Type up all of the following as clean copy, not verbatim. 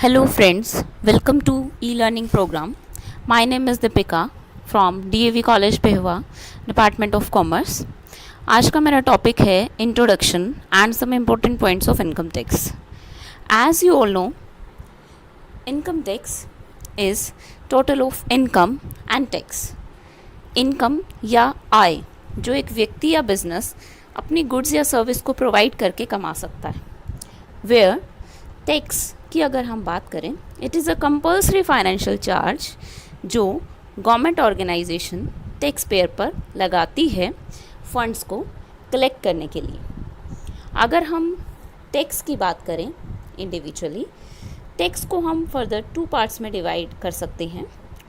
Hello friends, welcome to e-learning program. My name is Deepika from DAV College Behwa, Department of Commerce. आज का मेरा topic है introduction and some important points of income tax. As you all know, income tax is total of income and tax. Income या आय जो एक व्यक्ति या बिजनेस अपनी गुड्स या सर्विस को प्रोवाइड करके कमा सकता है. वेयर टैक्स की अगर हम बात करें, it is a compulsory financial charge जो गवर्नमेंट ऑर्गेनाइजेशन टैक्स पेयर पर लगाती है फंड्स को कलेक्ट करने के लिए. अगर हम टैक्स की बात करें इंडिविजुअली, टैक्स को हम फर्दर टू पार्ट्स में डिवाइड कर सकते हैं.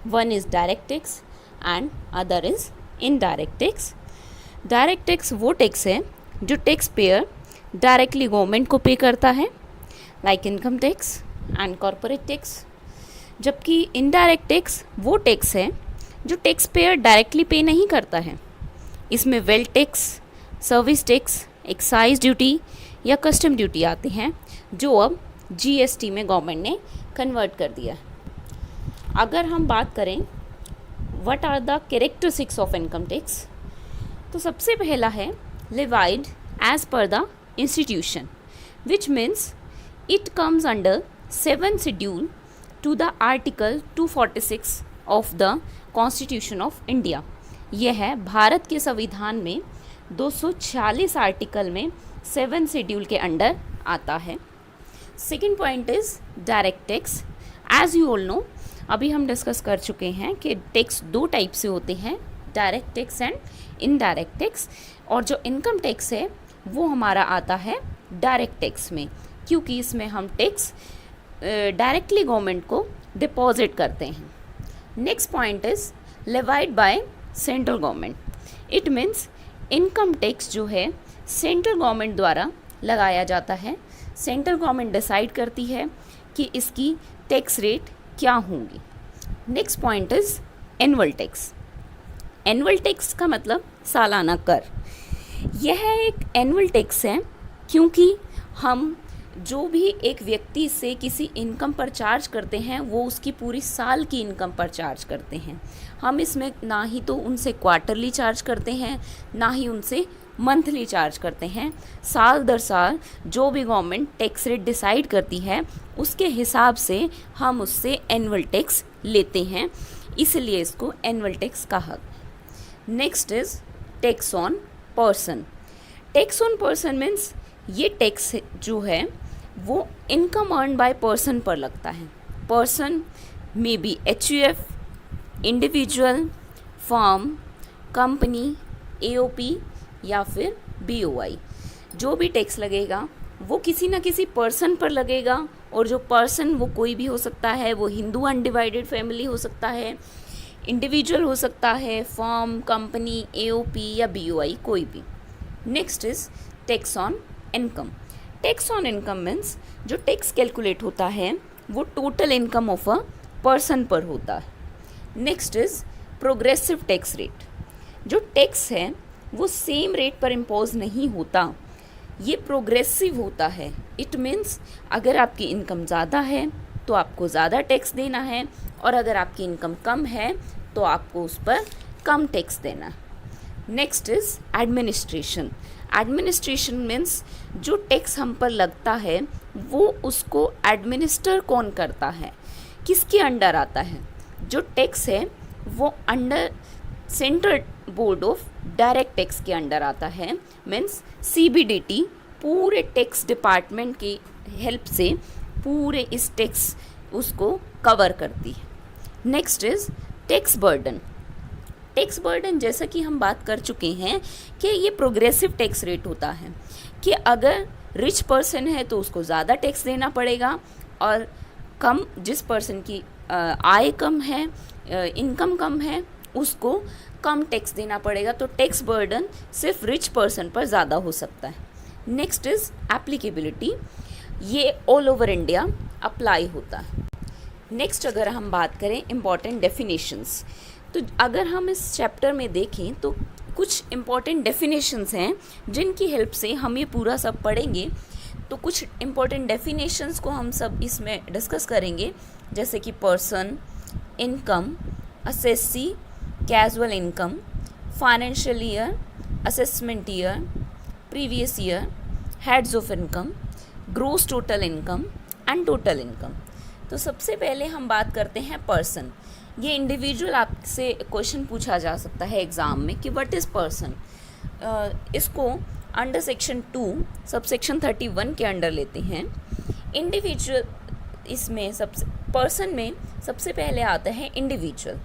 One is direct tax and other is indirect tax. Direct tax वो टैक्स है जो टैक्स पेयर डायरेक्टली गवर्नमेंट को पे करता है, like income tax and corporate tax. जबकि इनडायरेक्ट टैक्स वो टैक्स है जो टैक्स पेयर डायरेक्टली पे नहीं करता है. इसमें wealth tax, service tax, excise duty या कस्टम ड्यूटी आते हैं जो अब जीएसटी में गवर्नमेंट ने कन्वर्ट कर दिया. अगर हम बात करें what are the characteristics of income tax, तो सबसे पहला है levied as per the institution, which means it comes under 7th schedule to the article 246 of the Constitution of India. यह है भारत के संविधान में 246 आर्टिकल में 7th शेड्यूल के अंडर आता है. Second point is direct tax. As you all know, अभी हम डिस्कस कर चुके हैं कि टैक्स दो टाइप से होते हैं, direct tax and indirect tax. और जो इनकम टैक्स है वो हमारा आता है डायरेक्ट टैक्स में, क्योंकि इसमें हम टैक्स डायरेक्टली गवर्नमेंट को डिपॉजिट करते हैं. Next point is levied by central government. It means income tax जो है सेंट्रल गवर्नमेंट द्वारा लगाया जाता है. सेंट्रल गवर्नमेंट डिसाइड करती है कि इसकी टैक्स रेट क्या होंगी. Next point is annual tax. Annual tax का मतलब सालाना कर. यह एक एनुअल टैक्स है क्योंकि हम जो भी एक व्यक्ति से किसी इनकम पर चार्ज करते हैं वो उसकी पूरी साल की इनकम पर चार्ज करते हैं. हम इसमें ना ही तो उनसे क्वार्टरली चार्ज करते हैं, ना ही उनसे मंथली चार्ज करते हैं. साल दर साल जो भी गवर्नमेंट टैक्स रेट डिसाइड करती है उसके हिसाब से हम उससे एनुअल टैक्स लेते हैं, इसलिए इसको एनुअल टैक्स कहा. Next is tax on person. Tax on person means ये टैक्स जो है वो इनकम अर्न बाय पर्सन पर लगता है. Person may be HUF, individual, firm, company, AOP या फिर बीओआई. जो भी टैक्स लगेगा वो किसी ना किसी पर्सन पर लगेगा, और जो पर्सन वो कोई भी हो सकता है. वो हिंदू अनडिवाइडेड फैमिली हो सकता है, इंडिविजुअल हो सकता है, फर्म, कंपनी, एओपी या बीओआई, कोई भी. Next is tax on income. Tax on income means जो टैक्स कैलकुलेट होता है वो total income of a person पर होता है. Next is progressive tax rate. जो टैक्स है वो सेम रेट पर इम्पोज नहीं होता, ये प्रोग्रेसिव होता है. इट मीन्स अगर आपकी इनकम ज़्यादा है तो आपको ज़्यादा टैक्स देना है, और अगर आपकी इनकम कम है तो आपको उस पर कम टैक्स देना है. Next is administration. Administration means जो टैक्स हम पर लगता है वो उसको एडमिनिस्टर कौन करता है, किसके अंडर आता है. जो टैक्स है वो under central board of direct tax के अंडर आता है. मीन्स सीबीडीटी पूरे टैक्स डिपार्टमेंट की हेल्प से पूरे इस टैक्स उसको कवर करती है. Next is tax burden. Tax burden जैसा कि हम बात कर चुके हैं कि ये प्रोग्रेसिव टैक्स रेट होता है कि अगर रिच पर्सन है तो उसको ज़्यादा टैक्स देना पड़ेगा, और कम जिस पर्सन की आय कम है, इनकम कम है, उसको कम टैक्स देना पड़ेगा. तो टैक्स बर्डन सिर्फ रिच पर्सन पर ज़्यादा हो सकता है. Next is applicability. ये ऑल ओवर इंडिया अप्लाई होता है. नेक्स्ट अगर हम बात करें इम्पॉर्टेंट डेफिनेशंस, तो अगर हम इस चैप्टर में देखें तो कुछ इम्पॉर्टेंट डेफिनेशंस हैं जिनकी हेल्प से हम ये पूरा सब पढ़ेंगे तो कुछ इम्पोर्टेंट डेफिनेशंस को हम सब इसमें डिस्कस करेंगे, जैसे कि person, income, assessee, casual income, financial year, assessment year, previous year, heads of income, gross total income and total income. तो सबसे पहले हम बात करते हैं पर्सन। ये इंडिविजुअल आपसे क्वेश्चन पूछा जा सकता है एग्ज़ाम में कि व्हाट इज़ पर्सन। इसको अंडर सेक्शन 2 सब सेक्शन 31 के अंडर लेते हैं। इंडिविजुअल, इसमें सबसे पर्सन में सबसे पहले आता है इंडिविजुअल।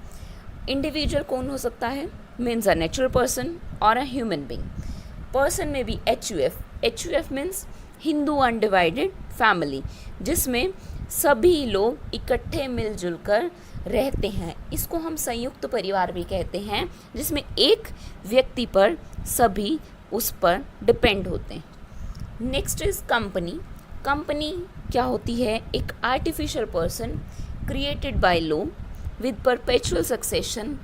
इंडिविजुअल कौन हो सकता है? मीन्स अ नेचुरल पर्सन और अ ह्यूमन बीइंग। पर्सन में भी H U F means Hindu undivided family, जिसमें सभी लोग इकट्ठे मिलजुल कर रहते हैं। इसको हम संयुक्त परिवार भी कहते हैं, जिसमें एक व्यक्ति पर सभी उस पर डिपेंड होते हैं। Next is company. कंपनी क्या होती है? एक artificial person created by law with perpetual succession,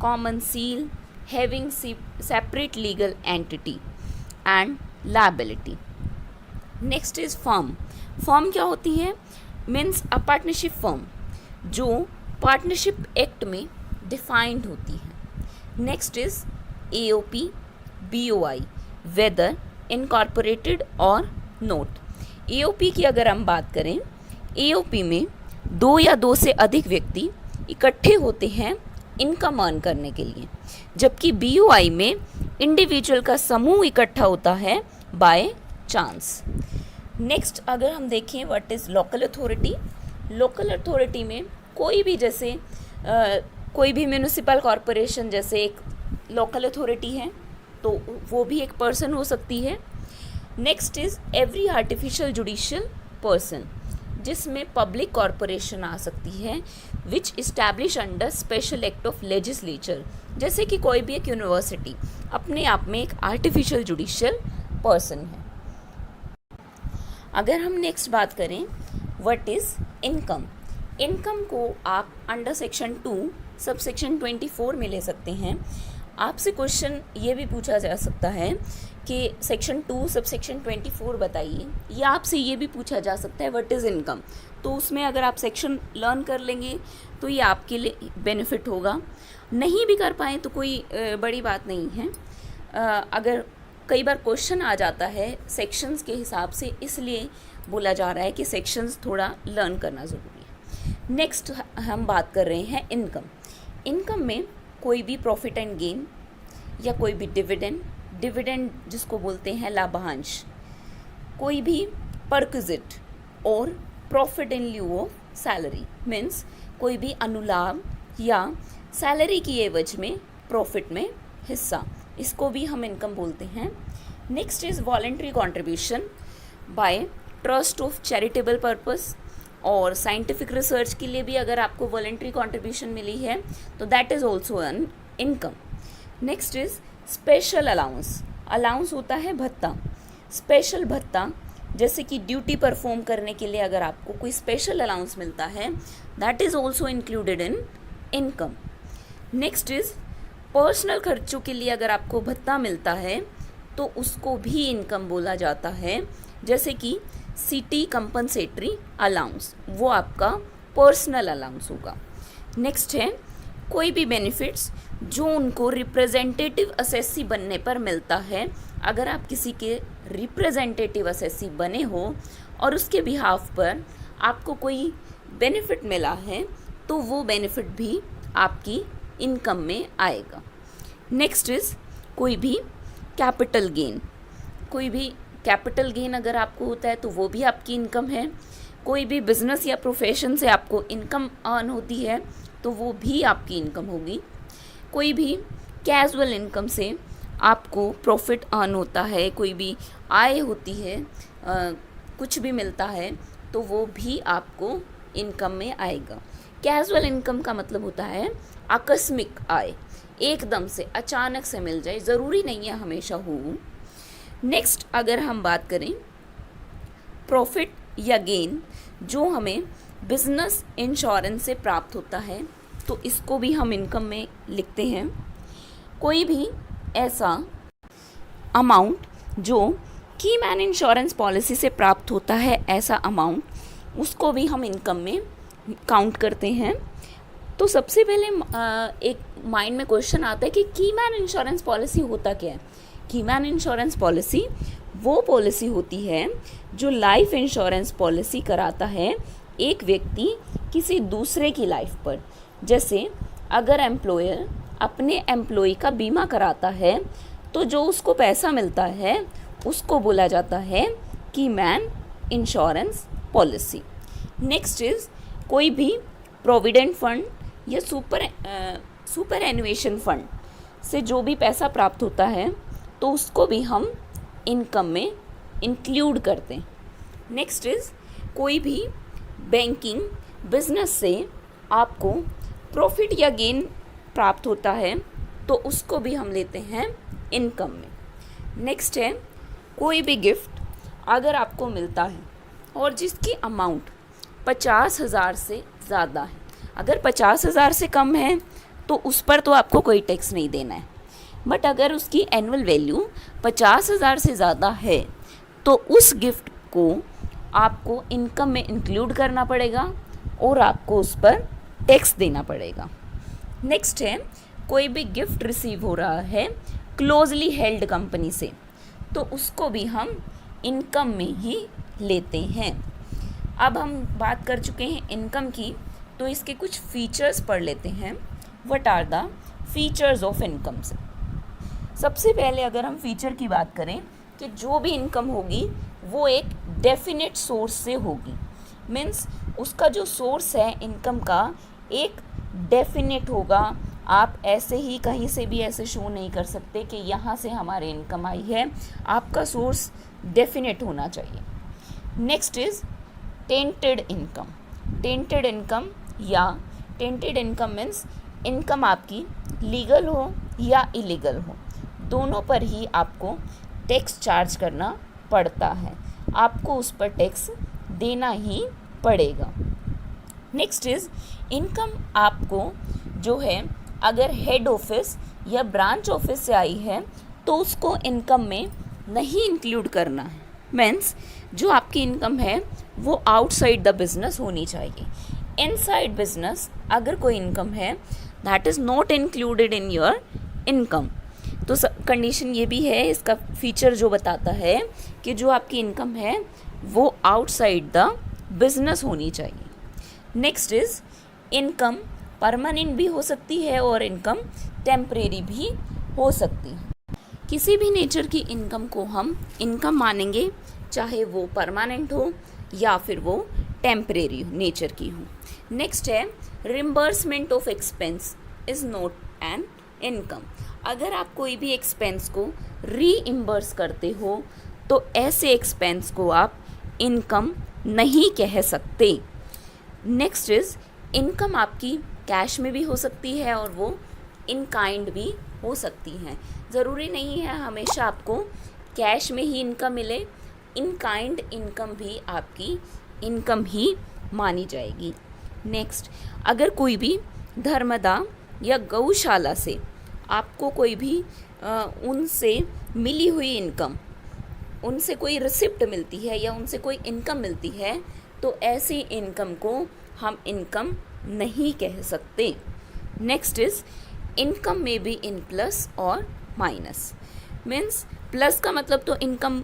common seal, having separate legal entity and liability. Next is firm. Firm क्या होती है? मीन्स अ पार्टनरशिप फर्म, जो पार्टनरशिप एक्ट में डिफाइंड होती है। Next is AOP, BOI, weather incorporated और note. AOP की अगर हम बात करें, AOP में 2 या 2 से अधिक व्यक्ति इकट्ठे होते हैं इनकम अर्न करने के लिए, जबकि BOI में इंडिविजुअल का समूह इकट्ठा होता है बाय चांस। नेक्स्ट अगर हम देखें what is local authority. Local authority में कोई भी, जैसे कोई भी म्यूनिसिपल कॉरपोरेशन जैसे एक लोकल अथॉरिटी है, तो वो भी एक पर्सन हो सकती है। Next is every artificial judicial person, जिसमें पब्लिक कॉरपोरेशन आ सकती है which establish under special act of legislature, जैसे कि कोई भी एक यूनिवर्सिटी अपने आप में एक आर्टिफिशियल जुडिशियल पर्सन है। अगर हम नेक्स्ट बात करें व्हाट इज़ इनकम। इनकम को आप अंडर सेक्शन 2 सब सेक्शन 24 में ले सकते हैं। आपसे क्वेश्चन ये भी पूछा जा सकता है कि सेक्शन 2 सब सेक्शन 24 बताइए, या आपसे ये भी पूछा जा सकता है व्हाट इज़ इनकम। तो उसमें अगर आप सेक्शन लर्न कर लेंगे तो ये आपके लिए बेनिफिट होगा। नहीं भी कर पाएँ तो कोई बड़ी बात नहीं है। अगर कई बार क्वेश्चन आ जाता है सेक्शंस के हिसाब से, इसलिए बोला जा रहा है कि सेक्शंस थोड़ा लर्न करना ज़रूरी है। नेक्स्ट हम बात कर रहे हैं इनकम। इनकम में कोई भी प्रॉफिट एंड गेन या कोई भी डिविडेंड जिसको बोलते हैं लाभांश, कोई भी परक्विजिट और profit in lieu of salary, means कोई भी अनुलाभ या सैलरी की एवज में प्रॉफिट में हिस्सा, इसको भी हम इनकम बोलते हैं। Next is voluntary contribution by trust of charitable purpose, और साइंटिफिक रिसर्च के लिए भी अगर आपको वॉलेंट्री कॉन्ट्रीब्यूशन मिली है तो that is also an income. Next is special allowance. Allowance होता है भत्ता, स्पेशल भत्ता, जैसे कि ड्यूटी परफॉर्म करने के लिए अगर आपको कोई स्पेशल अलाउंस मिलता है, that is also included in income. Next is personal खर्चों के लिए अगर आपको भत्ता मिलता है तो उसको भी इनकम बोला जाता है, जैसे कि सिटी कंपनसेटरी अलाउंस, वो आपका पर्सनल अलाउंस होगा। नेक्स्ट है कोई भी बेनिफिट्स जो उनको रिप्रेजेंटेटिव असेसी बनने पर मिलता है। अगर आप किसी के रिप्रेजेंटेटिव असेसी बने हो और उसके बिहाफ पर आपको कोई बेनिफिट मिला है तो वो बेनिफिट भी आपकी इनकम में आएगा। नेक्स्ट इज़ कोई भी कैपिटल गेन। कोई भी कैपिटल गेन अगर आपको होता है तो वो भी आपकी इनकम है। कोई भी बिजनेस या प्रोफेशन से आपको इनकम अर्न होती है तो वो भी आपकी इनकम होगी। कोई भी कैजुअल इनकम से आपको प्रॉफिट अर्न होता है, कोई भी आय होती है, कुछ भी मिलता है तो वो भी आपको इनकम में आएगा। कैजुअल इनकम का मतलब होता है आकस्मिक आय, एकदम से अचानक से मिल जाए, ज़रूरी नहीं है हमेशा हो। नेक्स्ट अगर हम बात करें प्रॉफिट या गेन जो हमें बिजनेस इंश्योरेंस से प्राप्त होता है तो इसको भी हम इनकम में लिखते हैं। कोई भी ऐसा अमाउंट जो की मैन इंश्योरेंस पॉलिसी से प्राप्त होता है ऐसा अमाउंट, उसको भी हम इनकम में काउंट करते हैं। तो सबसे पहले एक माइंड में क्वेश्चन आता है कि की मैन इंश्योरेंस पॉलिसी होता क्या है। की मैन इंश्योरेंस पॉलिसी वो पॉलिसी होती है जो लाइफ इंश्योरेंस पॉलिसी कराता है एक व्यक्ति किसी दूसरे की लाइफ पर। जैसे अगर एम्प्लॉयर अपने एम्प्लॉय का बीमा कराता है तो जो उसको पैसा मिलता है उसको बोला जाता है की man insurance policy. Next is कोई भी प्रोविडेंट फंड या सुपर एनुएशन फंड से जो भी पैसा प्राप्त होता है तो उसको भी हम इनकम में इंक्लूड करते हैं। नेक्स्ट इज कोई भी बैंकिंग बिजनेस से आपको प्रॉफिट या गेन प्राप्त होता है तो उसको भी हम लेते हैं इनकम में। नेक्स्ट है कोई भी गिफ्ट अगर आपको मिलता है और जिसकी अमाउंट 50,000 से ज़्यादा है, अगर 50,000 से कम है तो उस पर तो आपको कोई टैक्स नहीं देना है, बट अगर उसकी एनुअल वैल्यू 50,000 से ज़्यादा है तो उस गिफ्ट को आपको इनकम में इंक्लूड करना पड़ेगा और आपको उस पर टैक्स देना पड़ेगा। नेक्स्ट है कोई भी गिफ्ट रिसीव हो रहा है क्लोजली हेल्ड कंपनी से तो उसको भी हम इनकम में ही लेते हैं। अब हम बात कर चुके हैं इनकम की, तो इसके कुछ फीचर्स पढ़ लेते हैं। What are the features of income. सबसे पहले अगर हम फीचर की बात करें कि जो भी इनकम होगी वो एक डेफिनेट सोर्स से होगी। मीन्स उसका जो सोर्स है इनकम का एक डेफिनेट होगा। आप ऐसे ही कहीं से भी ऐसे शो नहीं कर सकते कि यहाँ से हमारे इनकम आई है, आपका सोर्स डेफिनेट होना चाहिए। Next is tainted income. Tainted income या टेंटेड इनकम मीन्स इनकम आपकी लीगल हो या इलीगल हो, दोनों पर ही आपको टैक्स चार्ज करना पड़ता है, आपको उस पर टैक्स देना ही पड़ेगा। नेक्स्ट इज इनकम आपको जो है अगर हेड ऑफिस या ब्रांच ऑफिस से आई है तो उसको इनकम में नहीं इंक्लूड करना है। मीन्स जो आपकी इनकम है वो आउटसाइड द बिजनेस होनी चाहिए। इनसाइड बिजनेस अगर कोई इनकम है that is not included in your income. तो कंडीशन ये भी है, इसका फीचर जो बताता है कि जो आपकी इनकम है वो आउटसाइड द बिजनेस होनी चाहिए। नेक्स्ट इज इनकम परमानेंट भी हो सकती है और इनकम टेम्परेरी भी हो सकती है। किसी भी नेचर की इनकम को हम इनकम मानेंगे, चाहे वो परमानेंट हो या फिर वो टेम्परेरी नेचर की हो। नेक्स्ट है reimbursement of expense is not an income. अगर आप कोई भी एक्सपेंस को रीइम्बर्स करते हो तो ऐसे एक्सपेंस को आप इनकम नहीं कह सकते। नेक्स्ट इज इनकम आपकी कैश में भी हो सकती है और वो इन काइंड भी हो सकती हैं। ज़रूरी नहीं है हमेशा आपको कैश में ही इनकम मिले, इन काइंड इनकम भी आपकी इनकम ही मानी जाएगी। नेक्स्ट, अगर कोई भी धर्मदा या गौशाला से आपको कोई भी उनसे मिली हुई इनकम, उनसे कोई रिसिप्ट मिलती है या उनसे कोई इनकम मिलती है तो ऐसी इनकम को हम इनकम नहीं कह सकते। नेक्स्ट इज इनकम में बी इन प्लस और माइनस। मीन्स प्लस का मतलब तो इनकम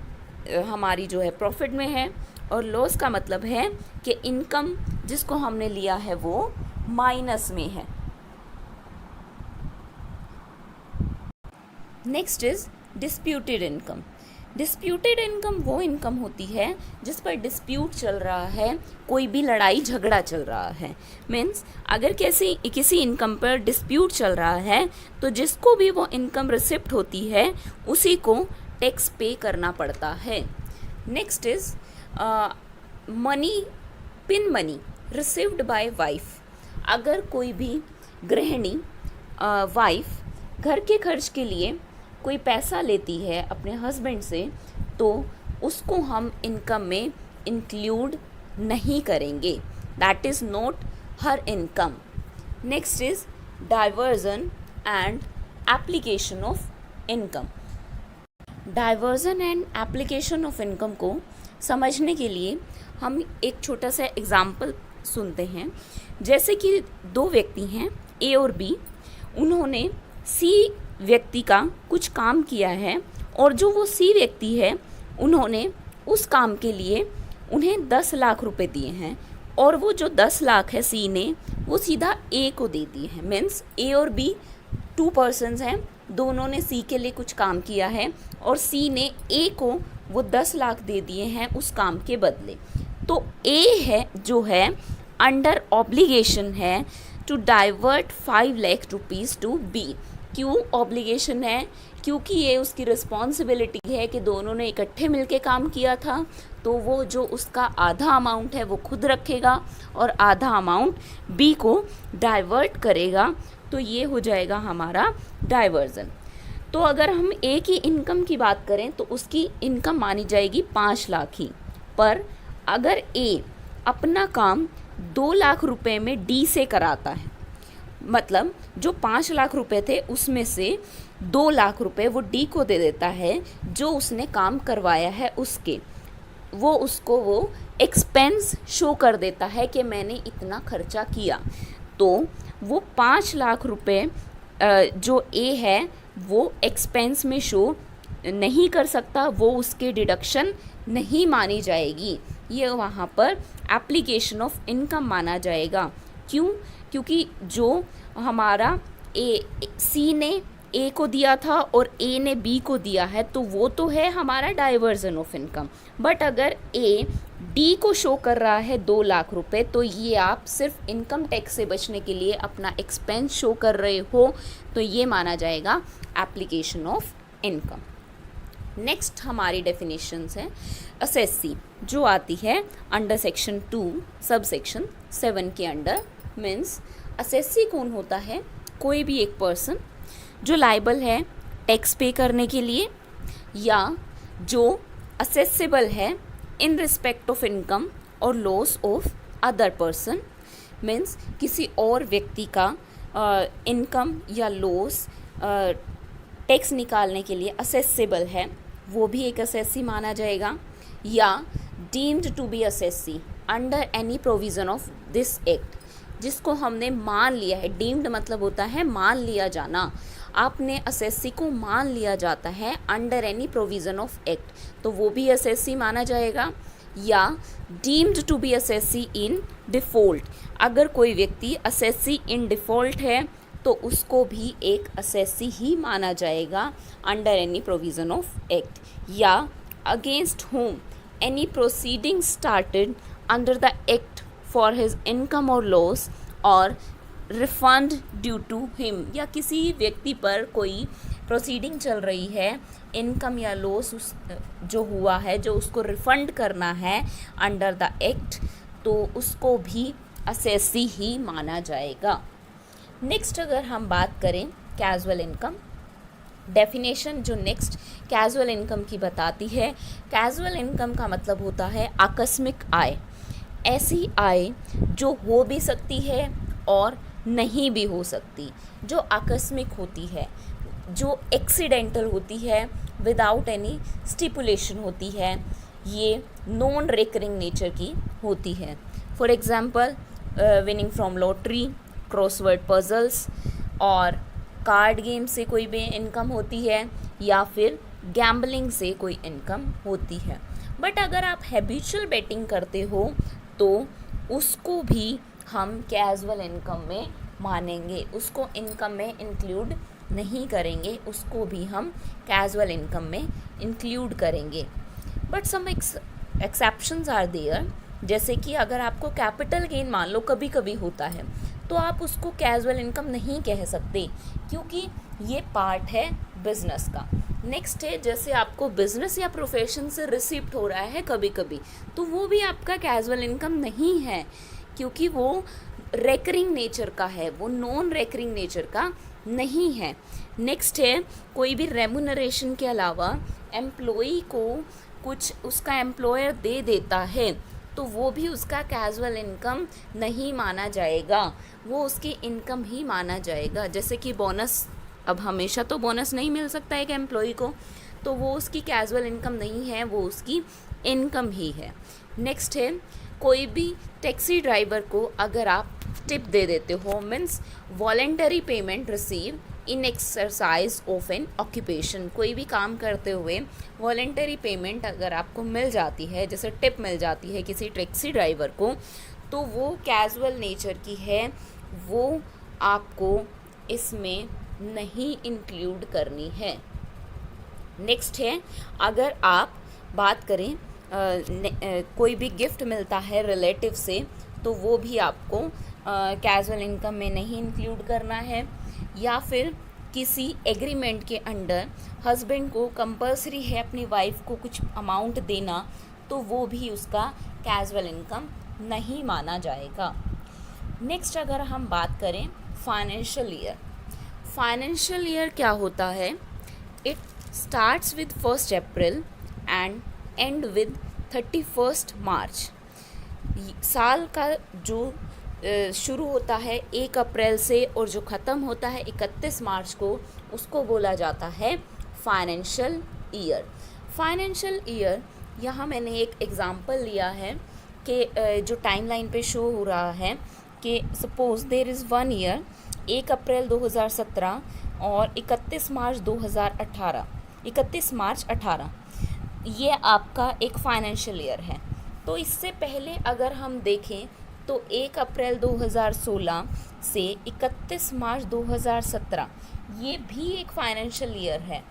हमारी जो है प्रॉफिट में है और लॉस का मतलब है कि इनकम जिसको हमने लिया है वो माइनस में है। Next is disputed income. Disputed income वो इनकम होती है जिस पर डिस्प्यूट चल रहा है, कोई भी लड़ाई झगड़ा चल रहा है। मीन्स अगर किसी इनकम पर डिस्प्यूट चल रहा है तो जिसको भी वो इनकम रिसिप्ट होती है उसी को टैक्स पे करना पड़ता है। Next is money, pin money received by wife. अगर कोई भी गृहिणी वाइफ घर के खर्च के लिए कोई पैसा लेती है अपने हस्बैंड से तो उसको हम इनकम में इंक्लूड नहीं करेंगे, that is not her income. Next is diversion and application of income. Diversion and application of income को समझने के लिए हम एक छोटा सा एग्जाम्पल सुनते हैं। जैसे कि दो व्यक्ति हैं ए और बी, उन्होंने सी व्यक्ति का कुछ काम किया है और जो वो सी व्यक्ति है उन्होंने उस काम के लिए उन्हें 10 लाख रुपए दिए हैं और वो जो 10 लाख है सी ने वो सीधा ए को दे दिए हैं। मीन्स ए और बी 2 पर्सन्स हैं, दोनों ने सी के लिए कुछ काम किया है और सी ने ए को वो 10 लाख दे दिए हैं उस काम के बदले। तो ए है जो है अंडर ऑब्लिगेशन है to divert 5 lakh rupees to be. क्यों ऑब्लिगेशन है? क्योंकि ये उसकी रिस्पॉन्सिबिलिटी है कि दोनों ने इकट्ठे मिलके काम किया था, तो वो जो उसका आधा अमाउंट है वो खुद रखेगा और आधा अमाउंट बी को डाइवर्ट करेगा। तो ये हो जाएगा हमारा डाइवर्जन। तो अगर हम ए की इनकम की बात करें तो उसकी इनकम मानी जाएगी 5 लाख ही, पर अगर ए अपना काम 2 लाख रुपए में डी से कराता है, मतलब जो 5 लाख रुपए थे उसमें से 2 लाख रुपए वो डी को दे देता है जो उसने काम करवाया है उसके, वो उसको वो एक्सपेंस शो कर देता है कि मैंने इतना खर्चा किया। तो वो 5 लाख रुपए जो ए है वो एक्सपेंस में शो नहीं कर सकता, वो उसके डिडक्शन नहीं मानी जाएगी, ये वहाँ पर एप्लीकेशन ऑफ इनकम माना जाएगा। क्यों? क्योंकि जो हमारा सी ने ए को दिया था और ए ने बी को दिया है तो वो तो है हमारा डाइवर्जन ऑफ इनकम। बट अगर ए डी को शो कर रहा है 2 लाख रुपए, तो ये आप सिर्फ इनकम टैक्स से बचने के लिए अपना एक्सपेंस शो कर रहे हो, तो ये माना जाएगा एप्लीकेशन ऑफ इनकम। नेक्स्ट हमारी डेफिनेशंस है असेसी, जो आती है अंडर सेक्शन 2 सब सेक्शन 7 के अंडर। मीन्स असेसी कौन होता है? कोई भी एक पर्सन जो लायबल है टैक्स पे करने के लिए या जो असेसेबल है इन रिस्पेक्ट ऑफ इनकम और loss of other person. Means किसी और व्यक्ति का इनकम या लॉस टैक्स निकालने के लिए असेसेबल है, वो भी एक असेसी माना जाएगा। या deemed to be assessee under any provision of this act, जिसको हमने मान लिया है। डीम्ड मतलब होता है मान लिया जाना, आपने असेसी को मान लिया जाता है under any provision of act, तो वो भी असेसी माना जाएगा। या deemed to be assessee in default, अगर कोई व्यक्ति असेसी इन डिफ़ॉल्ट है तो उसको भी एक असेसी ही माना जाएगा under any provision of act. या against whom any proceeding started under the act for his income और लॉस और रिफंड ड्यू टू हिम, या किसी व्यक्ति पर कोई प्रोसीडिंग चल रही है, इनकम या लॉस जो हुआ है जो उसको रिफंड करना है अंडर द एक्ट, तो उसको भी असेसी ही माना जाएगा। नेक्स्ट अगर हम बात करें कैजुअल इनकम, डेफिनेशन जो नेक्स्ट कैजुअल इनकम की बताती है, कैजुअल इनकम का मतलब होता है आकस्मिक आय, ऐसी आय जो हो भी सकती है और नहीं भी हो सकती, जो आकस्मिक होती है, जो एक्सीडेंटल होती है, विदाउट एनी स्टिपुलेशन होती है, ये नॉन रिकरिंग नेचर की होती है। For example winning from lottery, crossword puzzles और कार्ड गेम से कोई भी इनकम होती है, या फिर गैम्बलिंग से कोई इनकम होती है। बट अगर आप हैबिचुअल बेटिंग करते हो तो उसको भी हम कैजुअल इनकम में मानेंगे, उसको इनकम में इंक्लूड नहीं करेंगे, उसको भी हम कैजुअल इनकम में इंक्लूड करेंगे। But some exceptions are there, जैसे कि अगर आपको कैपिटल गेन मान लो कभी कभी होता है तो आप उसको कैजुअल इनकम नहीं कह सकते, क्योंकि ये पार्ट है बिजनेस का। नेक्स्ट है जैसे आपको बिजनेस या प्रोफेशन से रिसीप्ट हो रहा है कभी कभी, तो वो भी आपका कैजुअल इनकम नहीं है, क्योंकि वो रेकरिंग नेचर का है, वो नॉन रेकरिंग नेचर का नहीं है। नेक्स्ट है कोई भी रेम्यूनरेशन के अलावा एम्प्लॉई को कुछ उसका एम्प्लॉयर दे देता है तो वो भी उसका कैजुअल इनकम नहीं माना जाएगा, वो उसकी इनकम ही माना जाएगा। जैसे कि बोनस, अब हमेशा तो बोनस नहीं मिल सकता एक एम्प्लॉई को, तो वो उसकी कैजुअल इनकम नहीं है, वो उसकी इनकम ही है। नेक्स्ट है, कोई भी टैक्सी ड्राइवर को अगर आप टिप दे देते हो, means voluntary payment receive in exercise of N occupation, कोई भी काम करते हुए वॉलेंटरी पेमेंट अगर आपको मिल जाती है, जैसे टिप मिल जाती है किसी टैक्सी ड्राइवर को, तो वो कैजुअल नेचर की है, वो आपको इसमें नहीं इंक्लूड करनी है। नेक्स्ट है, अगर आप बात करें कोई भी गिफ्ट मिलता है रिलेटिव से, तो वो भी आपको कैजुअल इनकम में नहीं इंक्लूड करना है। या फिर किसी एग्रीमेंट के अंडर हस्बैंड को कंपल्सरी है अपनी वाइफ को कुछ अमाउंट देना, तो वो भी उसका कैजुअल इनकम नहीं माना जाएगा। नेक्स्ट अगर हम बात करें फाइनेंशियल ईयर, फाइनेंशियल ईयर क्या होता है? It starts with 1 April and and with 31 मार्च। साल का जो शुरू होता है 1 अप्रैल से और जो ख़त्म होता है 31 मार्च को, उसको बोला जाता है फाइनेंशियल ईयर। फाइनेंशियल ईयर, यहाँ मैंने एक एग्ज़ाम्पल लिया है कि जो टाइमलाइन पे शो हो रहा है कि सपोज़ देयर इज़ 1 ईयर, 1 अप्रैल 2017 और 31 मार्च 2018, 31 मार्च 18, ये आपका एक फाइनेंशियल ईयर है। तो इससे पहले अगर हम देखें तो 1 अप्रैल 2016 से 31 मार्च 2017, ये भी एक फाइनेंशियल ईयर है।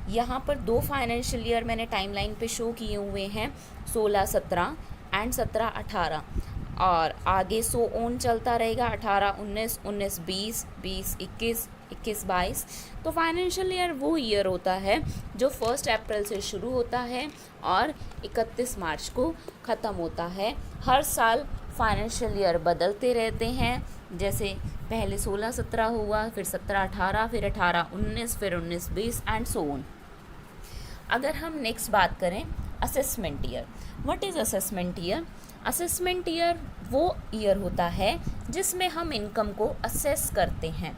यहाँ पर 2 फाइनेंशियल ईयर मैंने टाइमलाइन पे शो किए हुए हैं, 16-17 एंड 17-18, और आगे सो ऑन चलता रहेगा, 18-19, 19-20, 20-21, 21-22। तो फाइनेंशियल ईयर वो ईयर होता है जो 1 अप्रैल से शुरू होता है और 31 मार्च को ख़त्म होता है। हर साल फाइनेंशियल ईयर बदलते रहते हैं, जैसे पहले 16-17 हुआ, फिर 17-18, फिर 18-19, फिर 19-20 एंड सो ऑन। अगर हम नेक्स्ट बात करें assessment year, what is assessment year? Assessment year वो ईयर होता है जिसमें हम इनकम को असेस करते हैं।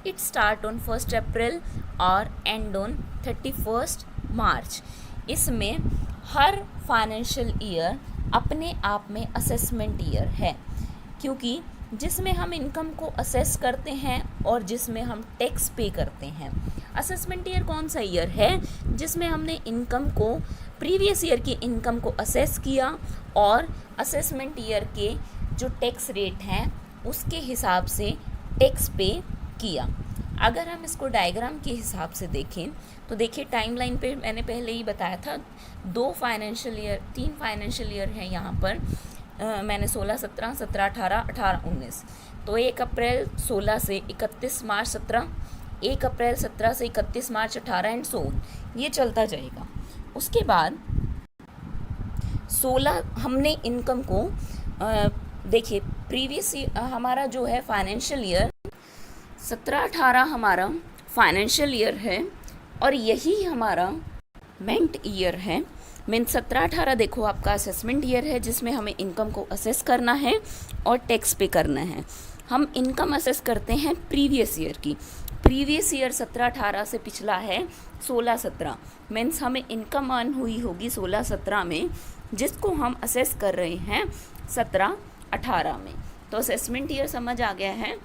इट स्टार्ट ऑन 1 अप्रैल और एंड ऑन 31 मार्च। इसमें हर फाइनेंशियल ईयर अपने आप में असेसमेंट ईयर है, क्योंकि जिसमें हम इनकम को असेस करते हैं और जिसमें हम टैक्स पे करते हैं। असेसमेंट ईयर कौन सा ईयर है? जिसमें हमने इनकम को, प्रीवियस ईयर की इनकम को असेस किया और असेसमेंट ईयर के जो टैक्स रेट हैं उसके हिसाब से टैक्स पे किया। अगर हम इसको डायग्राम के हिसाब से देखें तो देखिए टाइमलाइन पे मैंने पहले ही बताया था 3 फाइनेंशियल ईयर हैं यहाँ पर। मैंने 16-17, 17-18, 18-19, तो 1 अप्रैल 16 से 31 मार्च 17, 1 अप्रैल 17 से 31 मार्च 18 एंड सो ये चलता जाएगा। उसके बाद 16 हमने इनकम को देखिए प्रीवियस हमारा जो है फाइनेंशियल ईयर 17-18 हमारा फाइनेंशियल ईयर है और यही हमारा मेंट ईयर है। मीन 17-18 देखो आपका असेसमेंट ईयर है जिसमें हमें इनकम को असेस करना है और टैक्स पे करना है। हम इनकम असेस करते हैं प्रीवियस ईयर की। प्रीवियस ईयर 17-18 से पिछला है 16-17, मीन्स हमें इनकम अर्न हुई होगी 16-17 में, जिसको हम असेस कर रहे हैं 17-18 में। तो असेसमेंट ईयर समझ आ गया है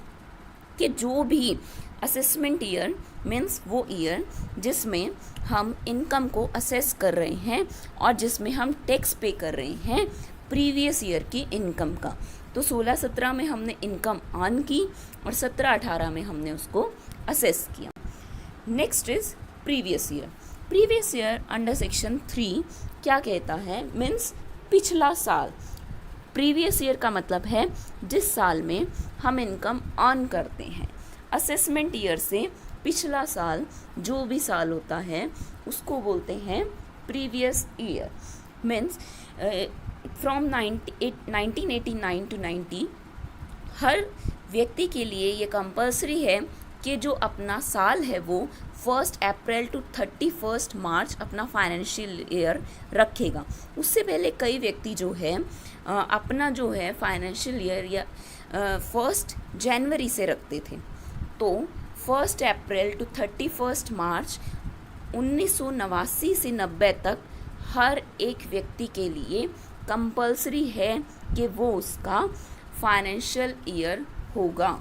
कि जो भी असेसमेंट ईयर मीन्स वो ईयर जिसमें हम इनकम को असेस कर रहे हैं और जिसमें हम टैक्स पे कर रहे हैं प्रीवियस ईयर की इनकम का। तो 16-17 में हमने इनकम अर्न की और 17-18 में हमने उसको असेस किया। Next is previous year. Previous year under section 3 क्या कहता है? मीन्स पिछला साल। प्रीवियस ईयर का मतलब है जिस साल में हम इनकम अर्न करते हैं। असेसमेंट ईयर से पिछला साल जो भी साल होता है उसको बोलते हैं previous year. Means from 1989 to 90 हर व्यक्ति के लिए ये कंपल्सरी है कि जो अपना साल है वो 1 अप्रैल टू 31 मार्च अपना फाइनेंशियल ईयर रखेगा। उससे पहले कई व्यक्ति जो है अपना जो है फाइनेंशियल ईयर या 1 जनवरी से रखते थे। तो 1 अप्रैल टू 31 मार्च 1989 से 90 तक हर एक व्यक्ति के लिए कंपल्सरी है कि वो उसका फाइनेंशियल ईयर होगा।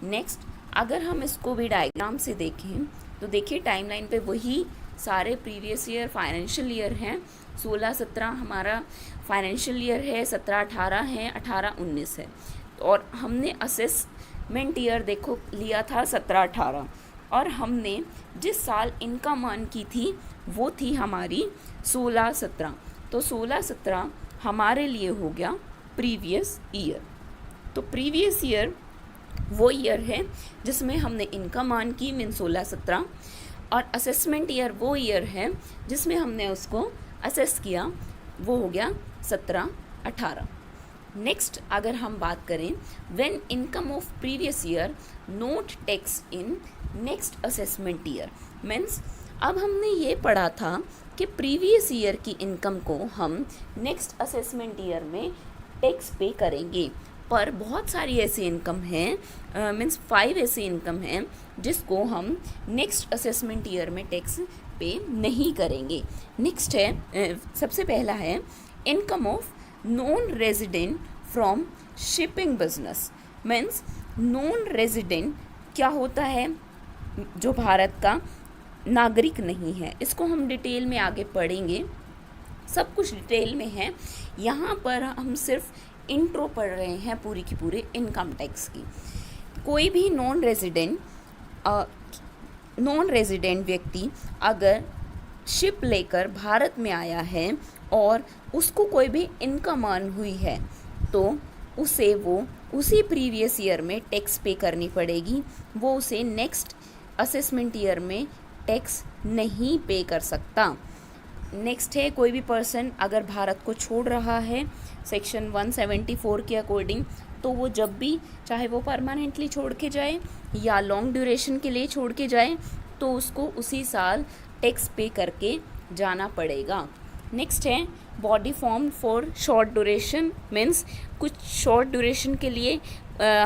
नेक्स्ट, अगर हम इसको भी डायग्राम से देखें तो देखिए टाइमलाइन पे वही सारे प्रीवियस ईयर फाइनेंशियल ईयर हैं। 16-17 हमारा फाइनेंशियल ईयर है, 17-18 है, 18-19 है। और हमने असेसमेंट ईयर देखो लिया था 17-18, और हमने जिस साल इनकम अर्न की थी वो थी हमारी 16-17। तो 16-17 हमारे लिए हो गया प्रीवियस ईयर। तो प्रीवियस ईयर वो ईयर है जिसमें हमने इनकम अर्न की, मीन 16-17, और असेसमेंट ईयर वो ईयर है जिसमें हमने उसको असेस किया, वो हो गया 17-18। नेक्स्ट, अगर हम बात करें when income of previous year note tax in next assessment year, means अब हमने ये पढ़ा था कि प्रीवियस ईयर की इनकम को हम नेक्स्ट असेसमेंट ईयर में टैक्स पे करेंगे, पर बहुत सारी ऐसी इनकम हैं, मीन्स 5 ऐसी इनकम हैं जिसको हम नेक्स्ट असेसमेंट ईयर में टैक्स पे नहीं करेंगे। नेक्स्ट है, सबसे पहला है income of non resident from shipping business. Means non resident क्या होता है? जो भारत का नागरिक नहीं है। इसको हम डिटेल में आगे पढ़ेंगे, सब कुछ डिटेल में है। यहाँ पर हम सिर्फ इंट्रो पढ़ रहे हैं पूरी की पूरी इनकम टैक्स की। कोई भी नॉन रेजिडेंट व्यक्ति अगर शिप लेकर भारत में आया है और उसको कोई भी इनकम अर्न हुई है तो उसे वो उसी प्रीवियस ईयर में टैक्स पे करनी पड़ेगी। वो उसे नेक्स्ट असेसमेंट ईयर में टैक्स नहीं पे कर सकता। नेक्स्ट है, कोई भी पर्सन अगर भारत को छोड़ रहा है सेक्शन 174 के अकॉर्डिंग, तो वो जब भी, चाहे वो परमानेंटली छोड़ के जाए या लॉन्ग ड्यूरेशन के लिए छोड़ के जाए, तो उसको उसी साल टैक्स पे करके जाना पड़ेगा। नेक्स्ट है body form for short duration, means कुछ शॉर्ट ड्यूरेशन के लिए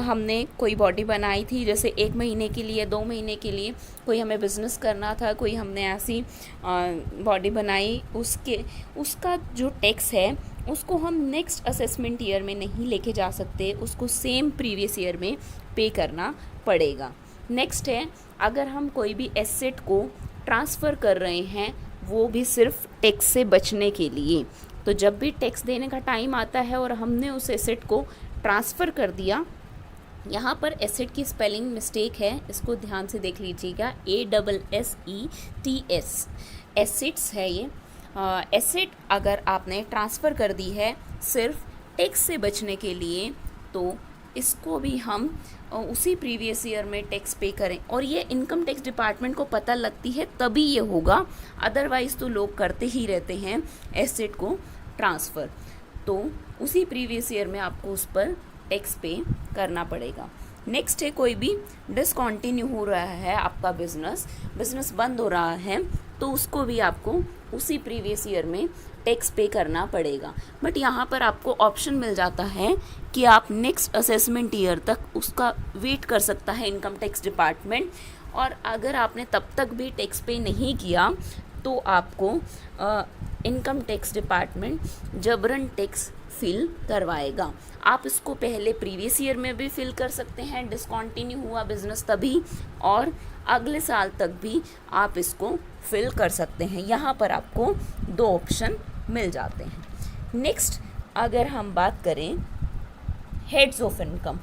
हमने कोई बॉडी बनाई थी, जैसे 1 महीने के लिए, 2 महीने के लिए कोई हमें बिज़नेस करना था, कोई हमने ऐसी बॉडी बनाई, उसका जो टैक्स है उसको हम नेक्स्ट असेसमेंट ईयर में नहीं लेके जा सकते, उसको सेम प्रीवियस ईयर में पे करना पड़ेगा। नेक्स्ट है, अगर हम कोई भी एसेट को ट्रांसफ़र कर रहे हैं, वो भी सिर्फ टैक्स से बचने के लिए। तो जब भी टैक्स देने का टाइम आता है और हमने उस एसेट को ट्रांसफ़र कर दिया, यहाँ पर एसेट की स्पेलिंग मिस्टेक है, इसको ध्यान से देख लीजिएगा, ASSETS, एसेट्स है ये। एसेट अगर आपने ट्रांसफ़र कर दी है सिर्फ टैक्स से बचने के लिए, तो इसको भी हम उसी प्रीवियस ईयर में टैक्स पे करें, और ये इनकम टैक्स डिपार्टमेंट को पता लगती है तभी ये होगा, अदरवाइज़ तो लोग करते ही रहते हैं एसेट को ट्रांसफ़र। तो उसी प्रीवियस ईयर में आपको उस पर टैक्स पे करना पड़ेगा। नेक्स्ट है, कोई भी डिसकंटिन्यू हो रहा है आपका बिजनेस बंद हो रहा है, तो उसको भी आपको उसी प्रीवियस ईयर में टैक्स पे करना पड़ेगा। बट यहाँ पर आपको ऑप्शन मिल जाता है कि आप नेक्स्ट असेसमेंट ईयर तक उसका वेट कर सकता है इनकम टैक्स डिपार्टमेंट, और अगर आपने तब तक भी टैक्स पे नहीं किया तो आपको इनकम टैक्स डिपार्टमेंट जबरन टैक्स फिल करवाएगा। आप इसको पहले प्रीवियस ईयर में भी फिल कर सकते हैं, डिसकंटिन्यू हुआ बिजनेस तभी, और अगले साल तक भी आप इसको फिल कर सकते हैं। यहाँ पर आपको 2 ऑप्शन मिल जाते हैं। नेक्स्ट, अगर हम बात करें हेड्स ऑफ इनकम,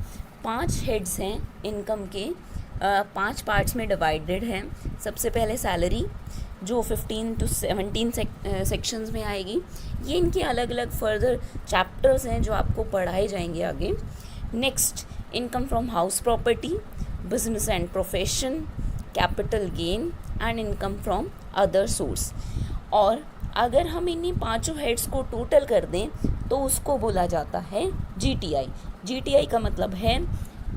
5 हेड्स हैं इनकम के, 5 पार्ट्स में डिवाइडेड हैं। सबसे पहले सैलरी, जो 15 to 17 सेक्शंस में आएगी। ये इनके अलग अलग फर्दर चैप्टर्स हैं जो आपको पढ़ाए जाएंगे आगे। Next, income from house property, business and profession, capital gain and income from other source. और अगर हम इन्हीं 5 हेड्स को टोटल कर दें तो उसको बोला जाता है GTI। GTI का मतलब है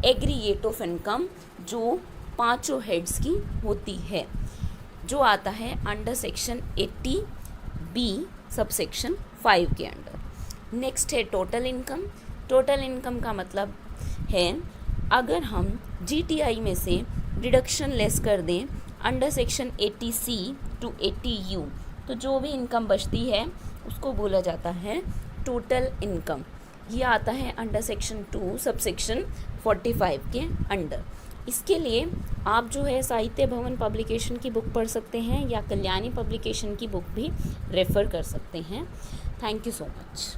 एग्रीगेट ऑफ इनकम, जो 5 हेड्स की होती है, जो आता है under section 80B sub section 5 के अंडर। नेक्स्ट है टोटल इनकम। टोटल इनकम का मतलब है अगर हम GTI में से डिडक्शन लेस कर दें under section 80C to 80U, तो जो भी इनकम बचती है उसको बोला जाता है टोटल इनकम। ये आता है अंडर सेक्शन 2 सब सेक्शन 45 के अंडर। इसके लिए आप जो है साहित्य भवन पब्लिकेशन की बुक पढ़ सकते हैं या कल्याणी पब्लिकेशन की बुक भी रेफ़र कर सकते हैं। Thank you so much.